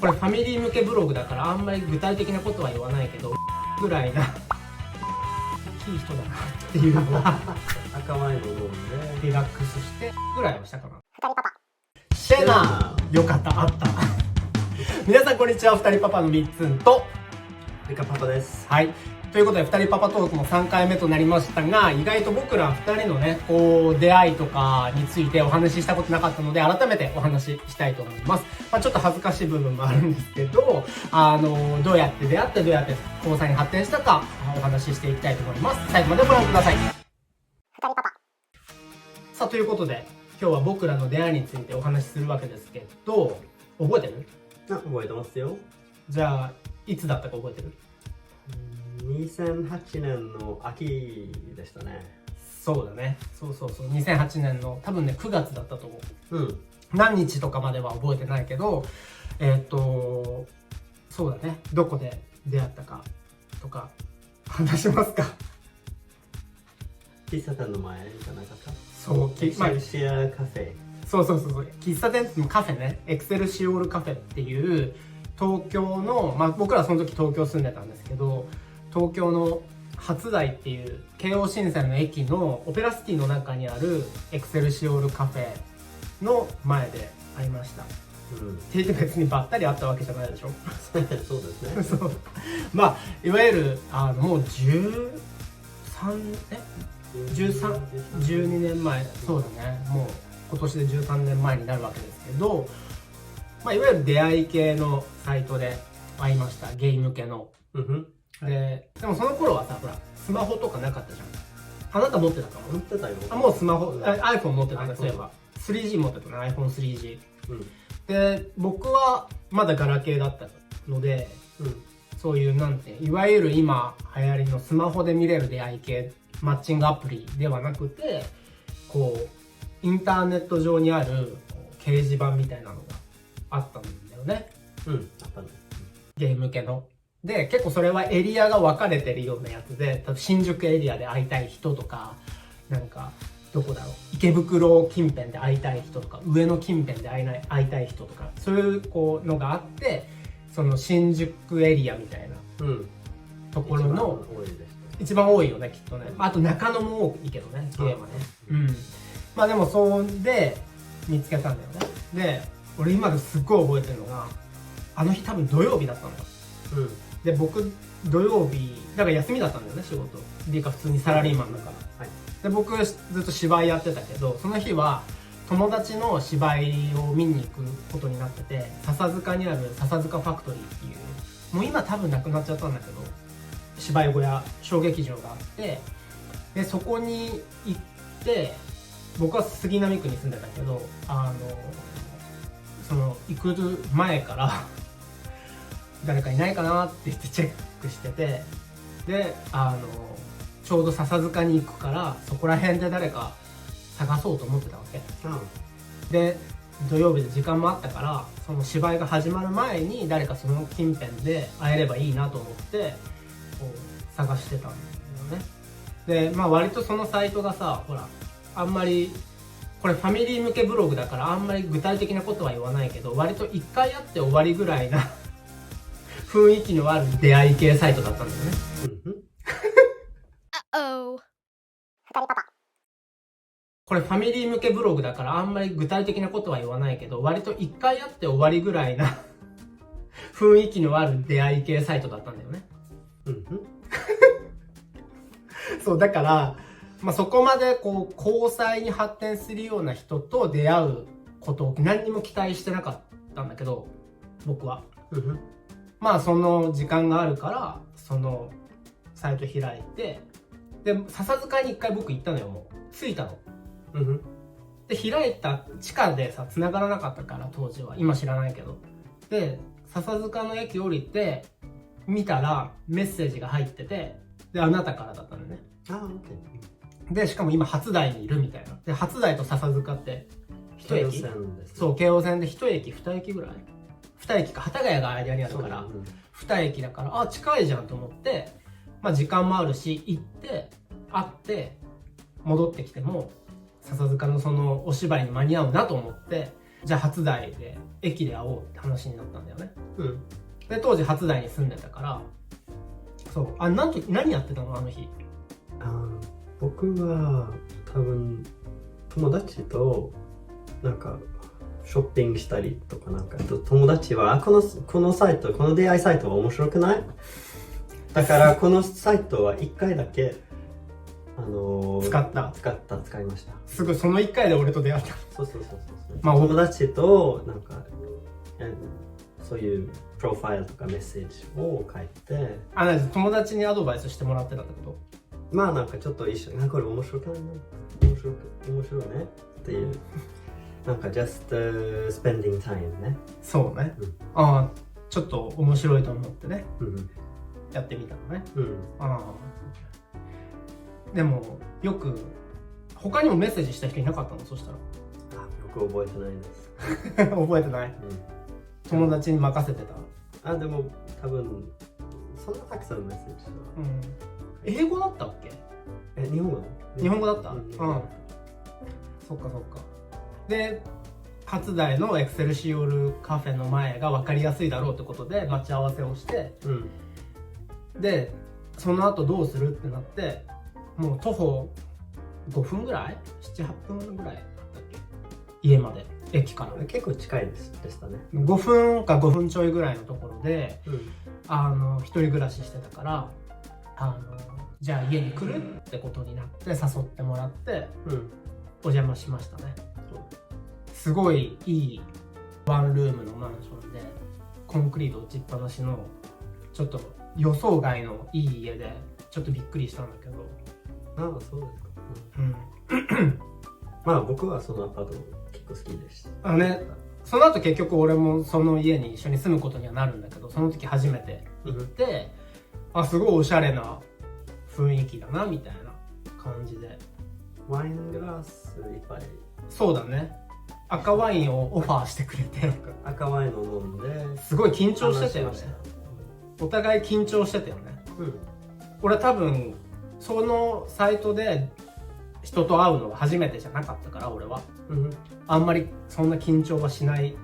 これファミリー向けブログだからあんまり具体的なことは言わないけどぐらいな大きい人だなっていうのは赤ワインを飲んでリラックスしてぐらいはしたかな。シェナよかったあった皆さんこんにちは、二人パパのリッツンとリカパパです。はい、ということで二人パパトークも3回目となりましたが、意外と僕ら2人のねこう出会いとかについてお話ししたことなかったので、改めてお話ししたいと思います。ちょっと恥ずかしい部分もあるんですけど、どうやって出会ってどうやって交際に発展したかお話ししていきたいと思います。最後までご覧ください。さあ、ということで今日は僕らの出会いについてお話しするわけですけど、覚えてる？覚えてますよ。じゃあいつだったか覚えてる？2008年の秋でしたね。そうだね、そう2008年の多分ね9月だったと思う。何日とかまでは覚えてないけど、そうだね、どこで出会ったかとか話しますか。喫茶店の前じゃなかった？そう、エクセルシアカフェ。そう喫茶店ってカフェね、エクセルシオールカフェっていう東京の、僕らその時東京住んでたんですけど、東京の初台っていう京王新線の駅のオペラシティの中にあるエクセルシオールカフェの前で会いました。って言って別にばったり会ったわけじゃないでしょそうですねそう、いわゆるもう12年前、そうだね、もう今年で13年前になるわけですけど、いわゆる出会い系のサイトで会いました。ゲイ向けの。でもその頃はさ、ほらスマホとかなかったじゃん。あなた持ってたかも。持ってたよ。もうスマホ、iPhone 持ってたんだ。そういえば 3G 持ってたな、 iPhone3G。で僕はまだガラケーだったので、そういうなんていわゆる今流行りのスマホで見れる出会い系マッチングアプリではなくて、こうインターネット上にある掲示板みたいなのがあったんだよね。あったね。ゲーム向けの。で、結構それはエリアが分かれてるようなやつで、例えば新宿エリアで会いたい人とか、なんかどこだろう、池袋近辺で会いたい人とか、上野近辺で会いたい人とか、そういうこうのがあって、その新宿エリアみたいなところの一番多いよね、きっとね。あと中野も多いけどね、ゲームはね。でもそんで見つけたんだよね。で、俺今ですっごい覚えてるのが、あの日多分土曜日だったのよ。で、僕土曜日だから休みだったんだよね、仕事っていうか普通にサラリーマンだから。で、僕ずっと芝居やってたけど、その日は友達の芝居を見に行くことになってて、笹塚にある笹塚ファクトリーっていう、もう今多分なくなっちゃったんだけど、芝居小屋小劇場があって、でそこに行って、僕は杉並区に住んでたけど、その行く前から誰かいないかなって言ってチェックしてて、でちょうど笹塚に行くからそこら辺で誰か探そうと思ってたわけ。で土曜日で時間もあったから、その芝居が始まる前に誰かその近辺で会えればいいなと思ってこう探してたんだよね。で割とそのサイトがさ、ほらあんまりこれファミリー向けブログだからあんまり具体的なことは言わないけど、割と1回会って終わりぐらいな雰囲気のある出会い系サイトだったんだよね。これファミリー向けブログだからあんまり具体的なことは言わないけど、割と1回会って終わりぐらいな雰囲気のある出会い系サイトだったんだよね。そうだから、そこまでこう交際に発展するような人と出会うことを何にも期待してなかったんだけど、僕は。その時間があるからそのサイト開いて、で笹塚に一回僕行ったのよ。もう着いたの。で開いた地下でさ繋がらなかったから、当時は。今知らないけど。で笹塚の駅降りて見たらメッセージが入ってて、であなたからだったのね。でしかも今初台にいるみたいな。で初台と笹塚って一駅、そう京王線で一駅二駅ぐらい、二駅か、幡ヶ谷が間にあるから二駅だから、近いじゃんと思って、時間もあるし行って会って戻ってきても笹塚のそのお芝居に間に合うなと思って、じゃあ初台で駅で会おうって話になったんだよね。うんで当時初台に住んでたから、そう何やってたのあの日。僕は多分友達となんかショッピングしたりとか、なんか友達はこのサイト、この出会いサイトは面白くない？だからこのサイトは1回だけ使いました。すぐその1回で俺と出会った。そう。まあ友達となんかそういうプロファイルとかメッセージを書いて、友達にアドバイスしてもらってたってこと？まあなんかちょっと一緒にこれ面白くないな、面白いねっていうなんか just spending time ね。そうね、ちょっと面白いと思ってね、やってみたのね。でもよく他にもメッセージした人いなかったの？そしたら。よく覚えてないです。覚えてない、友達に任せてた。でも多分そんなたくさんメッセージした。英語だったっけ？日本語だった。そっか。で初台のエクセルシオールカフェの前が分かりやすいだろうってことで待ち合わせをして、でその後どうするってなって、もう徒歩5分ぐらい 7,8 分ぐらいだったっけ、家まで、駅から。結構近いでしたね。5分か5分ちょいぐらいのところで、一人暮らししてたから、じゃあ家に来るってことになって誘ってもらって、お邪魔しましたね。すごいいいワンルームのマンションで、コンクリート打ちっぱなしのちょっと予想外のいい家で、ちょっとびっくりしたんだけど。そうですか。まあ僕はそのアパート結構好きでした。その後結局俺もその家に一緒に住むことにはなるんだけど、その時初めて行って、すごいおしゃれな雰囲気だなみたいな感じで。ワイングラスいっぱい。そうだね、赤ワインをオファーしてくれて、赤ワインを飲んですごい緊張してたよね。お互い緊張してたよね。俺多分そのサイトで人と会うのは初めてじゃなかったから、俺は、あんまりそんな緊張はしない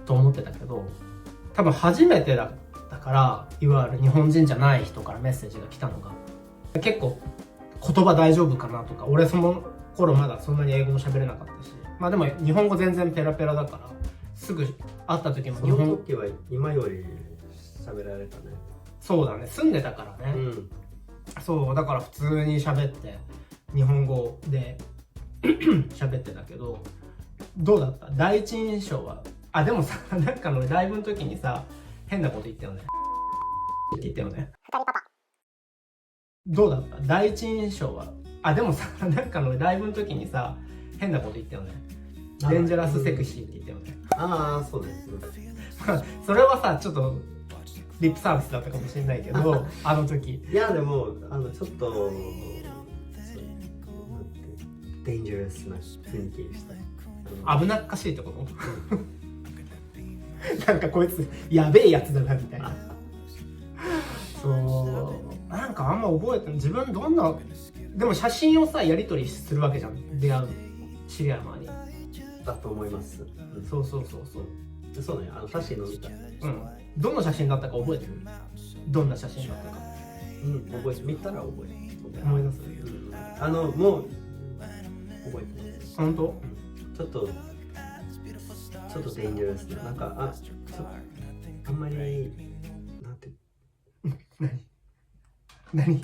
と思ってたけど、多分初めてだったから、いわゆる日本人じゃない人からメッセージが来たのが、結構言葉大丈夫かなとか、俺その頃まだそんなに英語も喋れなかったし、でも日本語全然ペラペラだから、すぐ会った時も日本語。その時は今より喋られたね。そうだね、住んでたからね。そうだから普通に喋って日本語で喋ってたけど、どうだった？第一印象は。でもさ、なんかのライブの時にさ、変なこと言ったよね。どうだった？第一印象は。でもさ、なんかのライブの時にさ、変なこと言ったよね。デンジャラスセクシーって言ったよね。そうです。それはさ、ちょっとリップサービスだったかもしれないけど、あの時。いやでもちょっとデンジャラスな雰囲気でした。危なっかしいってこと？なんかこいつやべえやつだなみたいな。そうなんかあんま覚えてない。自分どんな、でも写真をさやり取りするわけじゃん、出会う知り合い前に。だと思います。そうね、写真の見た。どの写真だったか覚えてる？どんな写真だったか。見たら覚えてる。思い出す？もう覚えてます。本当？ちょっとデンジャラスね。なんかあんまりなんて何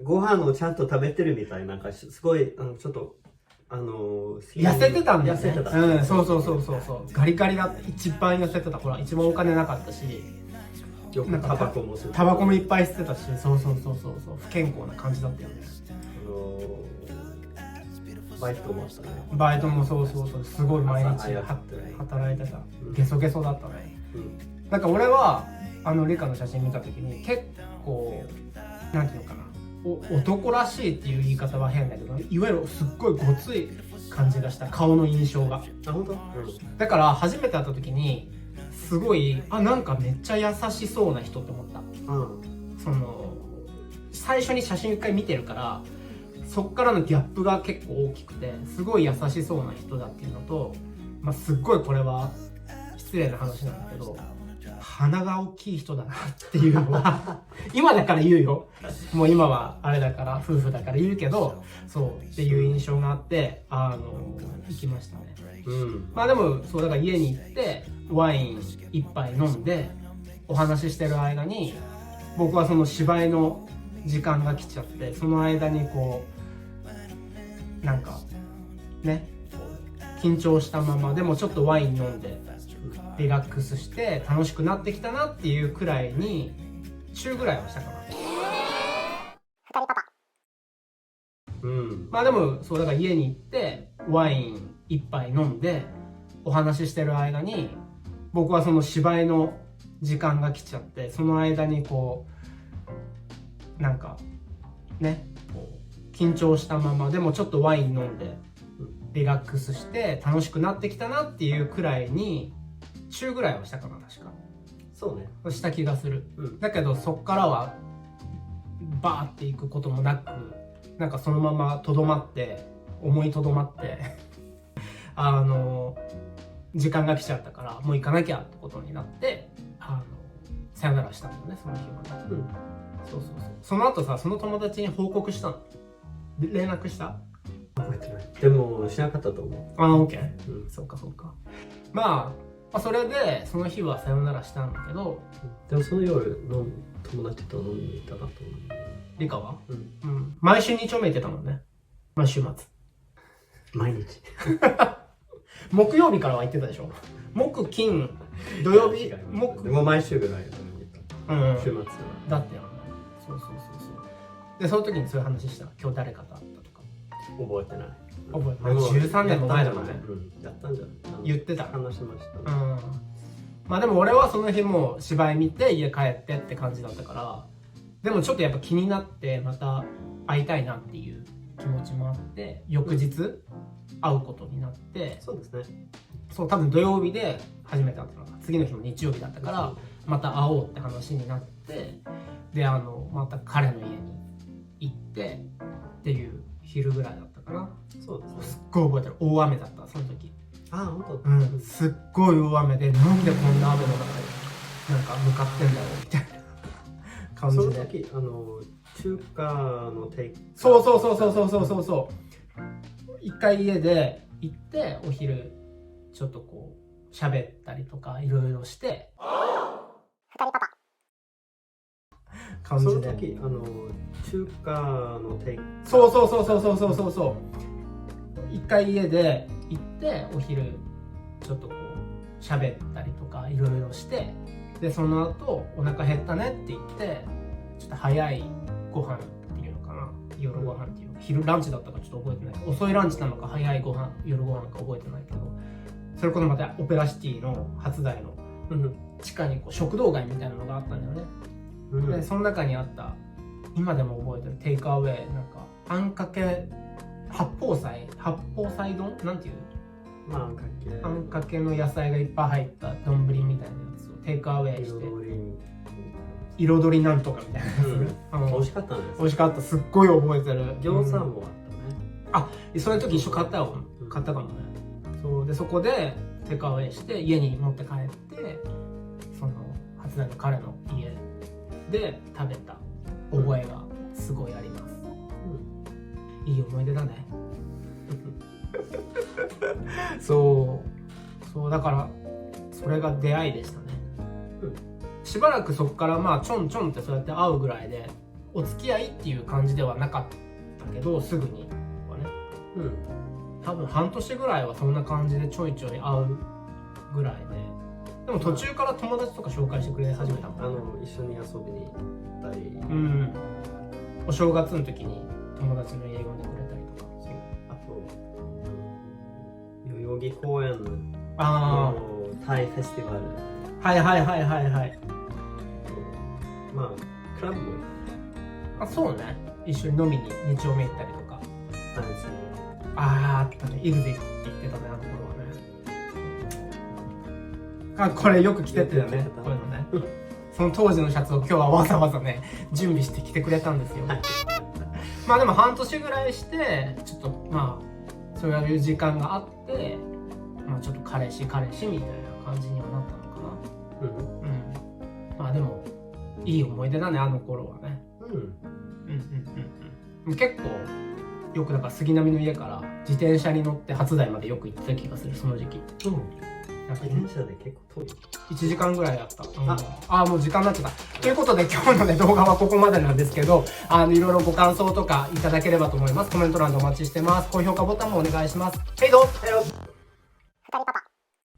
ご飯をちゃんと食べてるみたいな、なんかすごいちょっと痩せてたんだよね。そうガリガリだって、一番痩せてた。ほら一番お金なかったし、よくタバコもいっぱい吸ってたし、そう不健康な感じだったよね。バイトもしたね。バイトもそうすごい毎日働いてた。ゲソゲソだったね。なんか俺はリカの写真見た時に結構なんていうのかな、男らしいっていう言い方は変だけど、いわゆるすっごいごつい感じがした、顔の印象が。本当？だから初めて会った時にすごいなんかめっちゃ優しそうな人って思った。最初に写真一回見てるから、そっからのギャップが結構大きくて、すごい優しそうな人だっていうのと、まあすっごいこれは失礼な話なんだけど、鼻が大きい人だなっていうのは今だから言うよ、もう今はあれだから夫婦だから言うけど、そうっていう印象があって、行きましたね。まあでもそうだから家に行ってワイン一杯飲んでお話ししてる間に、僕はその芝居の時間が来ちゃって、その間にこうなんかね、緊張したままでもちょっとワイン飲んでリラックスして楽しくなってきたなっていうくらいにチューぐらいはしたかな。まあでもそうだから家に行ってワイン一杯飲んでお話ししてる間に、僕はその芝居の時間が来ちゃって、その間にこうなんかね、こう緊張したままでもちょっとワイン飲んでリラックスして楽しくなってきたなっていうくらいにチューぐらいはしたかな、確か。そうね。した気がする。だけどそっからはバーっていくこともなく、なんかそのままとどまって思いとどまって時間が来ちゃったからもう行かなきゃってことになって、さよならしたんだよね、その日はね。そうそうそう。その後さ、その友達に報告したの？連絡した？覚えてない。でもしなかったと思う。オッケー。そうかそうか。まあそれでその日はさよならしたんだけど、でもその夜友達と飲んでいたなと思う。リカは？毎週2丁目行ってたもんね。毎週末。毎日。木曜日からは行ってたでしょ。木金土曜日でも毎週ぐらい飲んでた。週末は。だってそうそうそうそう。でその時にそういう話した。今日誰かと会ったとか。覚えてない。覚えてない。13年も前だもんね。やったんじゃない？言ってた。話しました。まあでも俺はその日もう芝居見て家帰ってって感じだったから、でもちょっとやっぱ気になってまた会いたいなっていう気持ちもあって、翌日会うことになって。そうですね。そう、多分土曜日で初めて会ったのが、次の日も日曜日だったからまた会おうって話になって、でまた彼の家に行ってっていう昼ぐらいだったかな。そうですね。すっごい覚えてる。大雨だったその時。本当。すっごい大雨で、なんでこんな雨の中になんか向かってんだろうみたいな感じで。その時中華のテイク。そう一回家で行ってお昼ちょっとこう喋ったりとかいろいろして二人パパ感じで。その時中華のテイク。そう一回家で行ってお昼ちょっとこう喋ったりとかいろいろして、でその後お腹減ったねって言ってちょっと早いご飯っていうのかな、夜ご飯っていうの、昼ランチだったかちょっと覚えてないけど、遅いランチなのか早いご飯夜ご飯か覚えてないけど、それこそまたオペラシティの初台の地下にこう食堂街みたいなのがあったんだよね。でその中にあった今でも覚えてるテイクアウェイ、なんかあんかけ八宝菜丼なんていう、あんかけの野菜がいっぱい入った丼みたいなやつをテイクアウェイして彩りなんとかみたいなやつ、美味しかったね。美味しかった。すっごい覚えてる。餃子もあったね。その時一緒買ったかもね。そうでそこでテイクアウェイして家に持って帰って、その初台の彼の家で食べた覚えがすごいあります。いい思い出だね。そうだからそれが出会いでしたね。しばらくそこからまあちょんちょんってそうやって会うぐらいでお付き合いっていう感じではなかったけど、すぐにはね、多分半年ぐらいはそんな感じでちょいちょい会うぐらいで、でも途中から友達とか紹介してくれ始めたもんね。一緒に遊びに行ったり、お正月の時に友達の家呼んでくれたりとか。あと代々木公園のタイフェスティバル。はいまあクラブもそうね、一緒に飲みに2丁目行ったりとか。あったね、イグゼ行ってたね、あの頃はね。これよく着てってたね、こういうのね。その当時のシャツを今日はわざわざね準備して着てくれたんですよ。まあでも半年ぐらいしてちょっとまあそういう時間があって、まあちょっと帰彼氏みたいな感じにはなったのかな。まあでもいい思い出だね、あの頃はね。結構よくだから杉並の家から自転車に乗って初台までよく行ってた気がする、その時期。自転車で結構遠い。1時間ぐらいだった。もう時間になっちゃった。ということで今日のね動画はここまでなんですけど、いろいろご感想とかいただければと思います。コメント欄でお待ちしてます。高評価ボタンもお願いします。ヘイド。